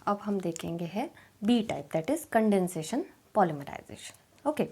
अब हम देखेंगे है B type, that is condensation polymerisation. Okay,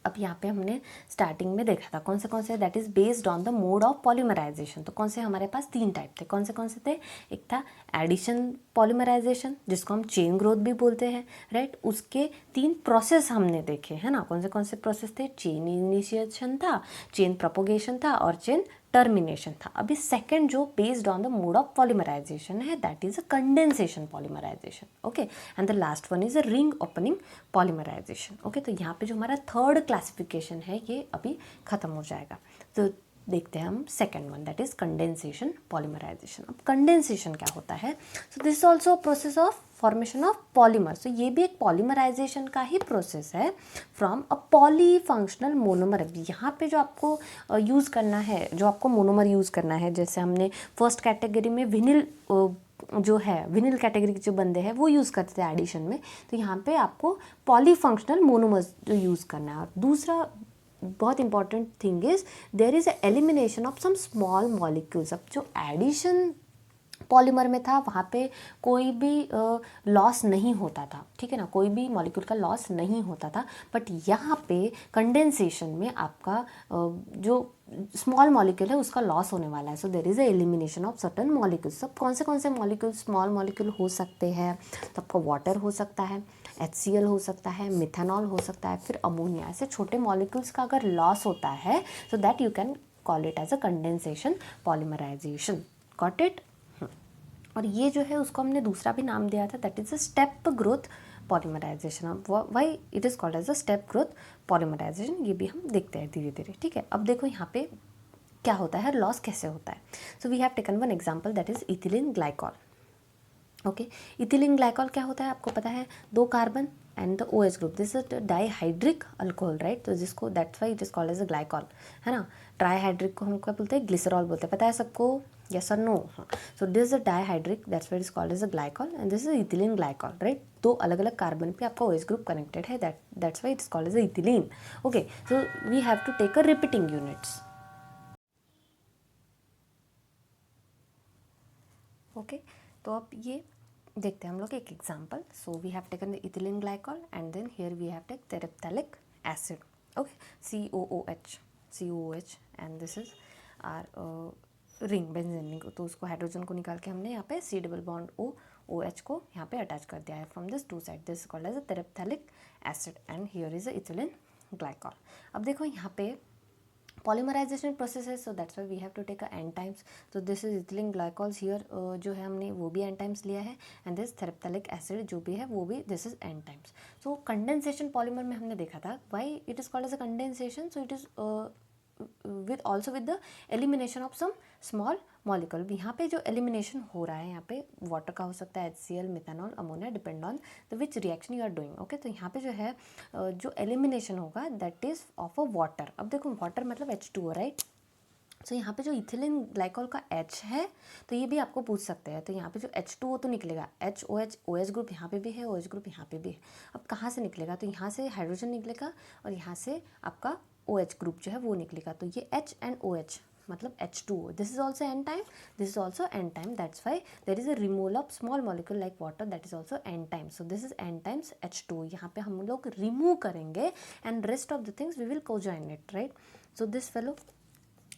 अब यहाँ पे हमने स्टार्टिंग में देखा था कौन से that is based on the mode of polymerisation. तो कौन से हमारे पास 3 टाइप थे, कौन से थे? एक था एडिशन पॉलीमराइजेशन, जिसको हम चेन ग्रोथ भी बोलते हैं, राइट। उसके 3 प्रोसेस हमने देखे हैं ना, कौन से प्रोसेस थे? चेन इनिशिएशन था, चेन प्रोपोगेशन था और चेन टर्मिनेशन था। अभी सेकंड जो based on the mode of polymerisation है, that is a condensation polymerisation. Okay, and the last one is a ring opening polymerisation. Okay, तो यहाँ पे जो हमारा थर्ड क्लासिफिकेशन है ये अभी खत्म हो जाएगा। तो देखते हैं हम second one, that is condensation polymerisation. अब कंडेंसेशन क्या होता है? So this is also process of formation of polymer. तो ये भी एक पॉलीमराइजेशन का ही प्रोसेस है फ्रॉम अ पॉलीफंक्शनल मोनोमर। यहाँ पे जो आपको यूज़ करना है, जो आपको मोनोमर यूज़ करना है, जैसे हमने फर्स्ट कैटेगरी में विनिल जो है, विनिल कैटेगरी के जो बंदे हैं वो यूज़ करते थे एडिशन में, तो यहाँ पे आपको पॉलीफंक्शनल मोनोमर्स जो यूज़ करना है। और दूसरा बहुत important thing is there is elimination of some small molecules. अब जो एडिशन पॉलीमर में था वहाँ पे कोई भी लॉस नहीं होता था, ठीक है ना, कोई भी मॉलिक्यूल का लॉस नहीं होता था। बट यहाँ पे कंडेंसेशन में आपका जो स्मॉल मॉलिक्यूल है उसका लॉस होने वाला है। So there is a elimination of certain molecules. सब कौन से मॉलिक्यूल स्मॉल मॉलिक्यूल हो सकते हैं? तो आपका वाटर हो सकता है, HCl हो सकता है, मिथेनॉल हो सकता है, फिर अमोनिया। ऐसे छोटे मॉलिक्यूल्स का अगर लॉस होता है so that you can call it as a condensation polymerisation. Got it? और ये जो है उसको हमने दूसरा भी नाम दिया था, that is a step growth polymerisation. Why it is called as a step growth polymerisation, ये भी हम देखते हैं धीरे धीरे। ठीक है, अब देखो यहाँ पे क्या होता है, लॉस कैसे होता है। So we have taken one example, that is ethylene glycol. Okay, ethylene glycol क्या होता है आपको पता है? 2 carbon and the OH group, this is dihydric alcohol, right. तो जिसको that's why it is called as a glycol, है ना। ट्राईहाइड्रिक को हम क्या बोलते हैं? ग्लिसरॉल बोलते हैं, पता है सबको? यस और नो? हाँ, so this is dihydric, that's why it is called as a glycol and this is ethylene glycol, right. 2 अलग अलग कार्बन पे आपका OH ग्रुप कनेक्टेड है, that's why it is called as a ethylene. Okay, so we have to take a repeating units. Okay, तो अब ये देखते हैं हम लोग एक example. So we have taken the ethylene glycol and then here we have take terephthalic acid. Okay, COOH and this is our ring benzene ring. तो उसको हाइड्रोजन को निकाल के हमने यहाँ पे C डबल बॉन्ड OH को यहाँ पे अटैच कर दिया है from this 2 side. This called as a terephthalic acid and here is a ethylene glycol. अब देखो यहाँ पे पॉलीमराइजेशन प्रोसेस है, so that's why we have to take a n times. तो this is ethylene glycols here, जो है हमने वो भी एन टाइम्स लिया है एंड दिस थेरेप्थैलिक एसिड जो भी है वो भी this is N times. So condensation polymer में हमने देखा था why it is called as a condensation, so it is with also with the elimination of some small molecule। यहाँ पे जो elimination हो रहा है, यहाँ पे वाटर का हो सकता है, HCl, methanol, ammonia, depend on the which reaction you are doing. Okay, तो यहाँ पे जो है जो एलिमिनेशन होगा that is of a water. अब देखो वाटर मतलब H2O, राइट। सो यहाँ पे जो इथिलीन ग्लाइकॉल का H है, तो ये भी आपको पूछ सकते हैं। तो यहाँ पे जो H2O तो निकलेगा, HOH, OH ग्रुप यहाँ पे भी है, OH ग्रुप यहाँ पे भी है। अब कहाँ से निकलेगा? तो यहाँ से हाइड्रोजन निकलेगा और यहाँ से आपका OH ग्रुप जो है वो निकलेगा। तो ये H एंड OH मतलब H2O, this is also n time, this is also n time, that's why there is a removal of small molecule like water, that is also n time. So this is N times H2O। यहाँ पे हम लोग remove करेंगे and rest of the things we will conjoin it, right. So this fellow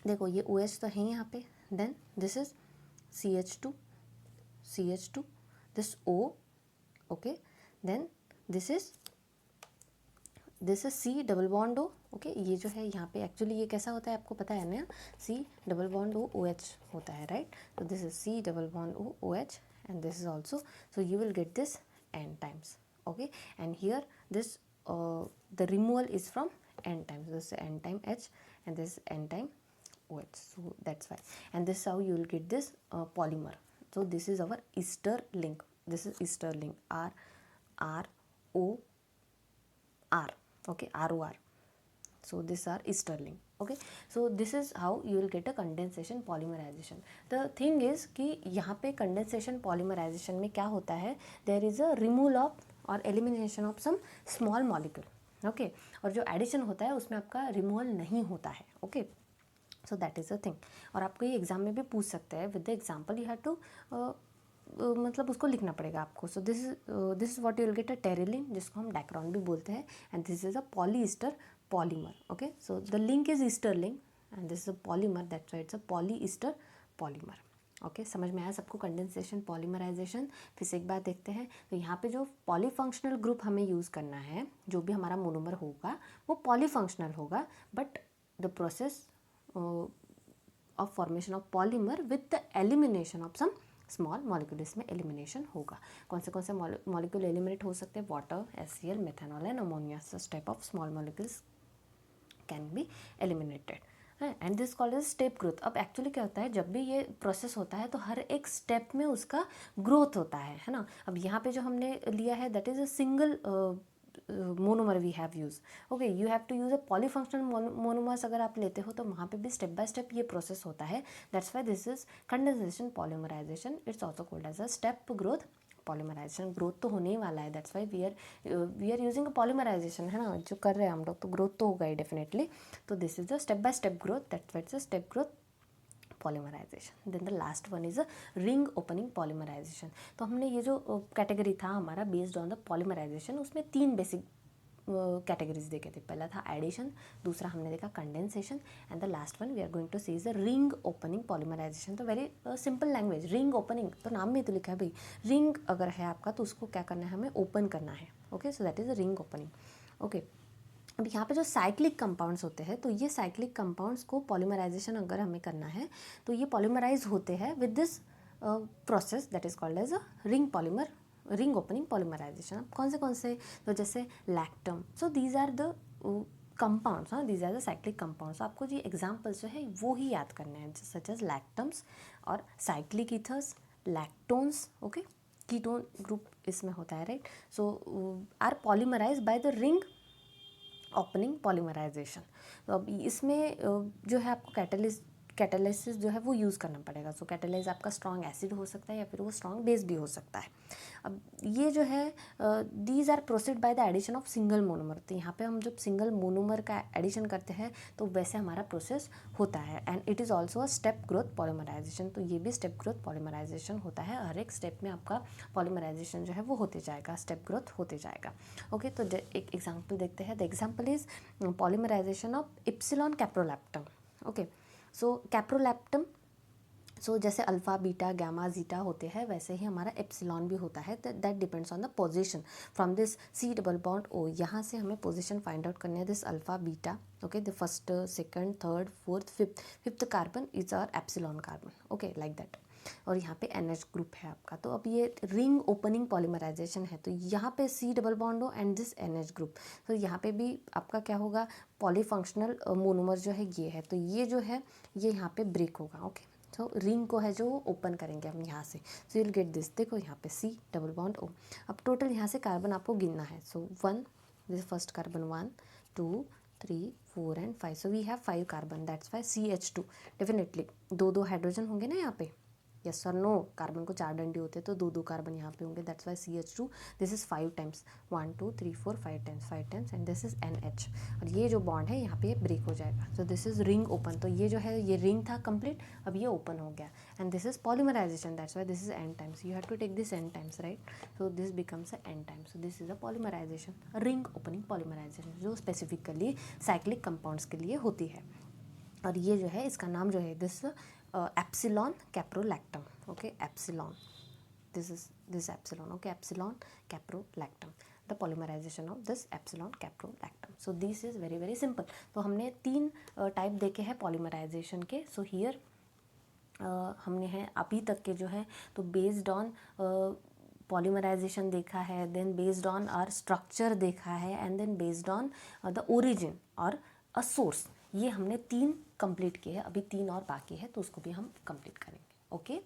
देखो ये OH तो है यहाँ पे, then this is CH2, this O, okay, then this is C double bond O। Okay, ये जो है यहाँ पे एक्चुअली ये कैसा होता है आपको पता है ना, C double bond O OH होता है, राइट। तो this is C double bond O OH and this is also, so you will get this n times. Okay, and here this the removal is from n times, this n time H and this n time OH, so that's why, and this is how you will get this polymer. So this is our ester link, this is ester link, ROR, okay, ROR. So these are ester link. Okay, so this is how you will get a condensation polymerization. The thing is कि यहाँ पे condensation polymerization में क्या होता है, there is a removal of और elimination of some small molecule. Okay, और जो addition होता है उसमें आपका removal नहीं होता है. Okay, so that is a thing. और आपको ये एग्जाम में भी पूछ सकते हैं, with the example you have to मतलब उसको लिखना पड़ेगा आपको. So this is what you will get a terylene, जिसको हम डैक्रोन भी बोलते हैं, and this is a polyester polymer. Okay, so the link is ester link and this is a polymer, that's why it's a polyester polymer. Okay, समझ में आया सबको condensation polymerisation. फिर से एक बार देखते हैं. तो यहाँ पे जो पॉलीफंक्शनल ग्रुप हमें यूज़ करना है, जो भी हमारा मोनोमर होगा वो पॉलीफंक्शनल होगा, but the process of formation of polymer with the elimination of some small molecule, इसमें एलिमिनेशन होगा. कौन से मॉलिक्यूल एलिमिनेट हो सकते हैं? Water, HCl, methanol and ammonia. Such type of small molecules can be eliminated. And this called as step growth. अब actually क्या होता है, जब भी ये प्रोसेस होता है तो हर एक स्टेप में उसका ग्रोथ होता है ना. अब यहाँ पे जो हमने लिया है that is a single monomer we have use. Okay, you have to use a polyfunctional monomers अगर आप लेते हो तो वहाँ पे भी स्टेप बाय स्टेप ये प्रोसेस होता है. That's why this is condensation polymerisation. It's also called as a step growth polymerisation. Growth तो होने ही वाला है, that's why we are using polymerisation, है ना, जो कर रहे हैं हम लोग, तो ग्रोथ तो होगा ही डेफिनेटली. तो this is the step by step growth, that's why it's a step growth polymerisation. Then the last one is a ring opening polymerisation. तो हमने ये जो कैटेगरी था हमारा बेस्ड ऑन द पॉलीमराइजेशन, उसमें 3 बेसिक कैटेगरीज देखे थे. पहला था एडिशन, दूसरा हमने देखा condensation, and the last one we are going to see is the ring opening polymerisation. तो very simple language. Ring opening तो नाम में तो लिखा है भाई, रिंग अगर है आपका तो उसको क्या करना है, हमें ओपन करना है. Okay, so that is the ring opening. Okay, अब यहाँ पे जो साइक्लिक कंपाउंड्स होते हैं, तो ये साइक्लिक कंपाउंड्स को पॉलीमराइजेशन अगर हमें करना है तो ये पॉलीमराइज होते हैं with this process that is called as a ring opening polymerization. कौन से, तो जैसे lactam. So these are the compounds, हाँ, these are the cyclic compounds. आपको जी एग्जाम्पल्स जो है वो ही याद करने हैं, सच एज लैक्टम्स और cyclic ethers, lactones. Okay, ketone group इसमें होता है, right. So are polymerize by the ring opening polymerisation. तो अब इसमें जो है आपको कैटालिसिस जो है वो यूज़ करना पड़ेगा. सो कैटालाइज आपका स्ट्रॉन्ग एसिड हो सकता है या फिर वो स्ट्रॉन्ग बेस भी हो सकता है. अब ये जो है these are proceed by the addition of single monomer. तो यहाँ पे हम जब सिंगल मोनोमर का एडिशन करते हैं तो वैसे हमारा प्रोसेस होता है. And it is also a step growth polymerisation. तो ये भी स्टेप ग्रोथ पॉलीमराइजेशन होता है. हर एक स्टेप में आपका पॉलीमराइजेशन जो है वो होते जाएगा, स्टेप ग्रोथ होते जाएगा. ओके, तो एक एग्जाम्पल देखते हैं. The example is polymerization of epsilon caprolactam. Okay, so caprolactam, so जैसे अल्फ़ा, बीटा, गामा, जीटा होते हैं वैसे ही हमारा एप्सिलॉन भी होता है. That depends on the position from this C double bond O. यहाँ से हमें पोजीशन फाइंड आउट करनी है. This alpha, beta, okay, the first, second, third, fourth, fifth carbon is our epsilon carbon. Okay, like that. और यहाँ पे NH group है आपका. तो अब ये रिंग ओपनिंग पॉलीमराइजेशन है, तो यहाँ पे C double bond O and this NH group. तो यहाँ पे भी आपका क्या होगा, पॉलीफंक्शनल मोनोमर जो है ये है, तो ये जो है ये यहाँ पे ब्रेक होगा. ओके, तो रिंग को है जो ओपन करेंगे हम यहाँ से. So you'll get this. देखो यहाँ पे C डबल बॉन्ड O. अब टोटल यहाँ से कार्बन आपको गिनना है. So 1, this first carbon 1, 2, 3, 4 and 5. So we have 5 carbon, that's why CH2. Definitely 2 hydrogen होंगे ना यहाँ पे. यस और नो, कार्बन को 4 डंडे होते हैं तो 2 कार्बन यहाँ पे होंगे. That's why CH2. This is 5 times, 1 2 3 4 5 times and this is NH. और ये जो बॉन्ड है यहाँ पे ब्रेक हो जाएगा. तो दिस इज रिंग ओपन. तो ये जो है ये रिंग था कंप्लीट, अब ये ओपन हो गया. And this is polymerisation, that's why this is N times. You have to take this N times, right. So this becomes a N times. So this is a polymerisation, ring opening polymerisation, जो specifically cyclic compounds के लिए होती है. और ये जो है इसका नाम जो है this epsilon caprolactam. Okay, epsilon, this epsilon. Okay, epsilon caprolactam, the polymerisation of this epsilon caprolactam. So this is very very simple. तो हमने 3 टाइप देखे हैं पॉलीमराइजेशन के. सो हियर हमने हैं अभी तक के जो है तो बेस्ड ऑन पॉलीमराइजेशन देखा है, then based on our structure देखा है, and then based on the origin or a source. ये हमने 3 कंप्लीट किए हैं. अभी 3 और बाकी है तो उसको भी हम कंप्लीट करेंगे. ओके.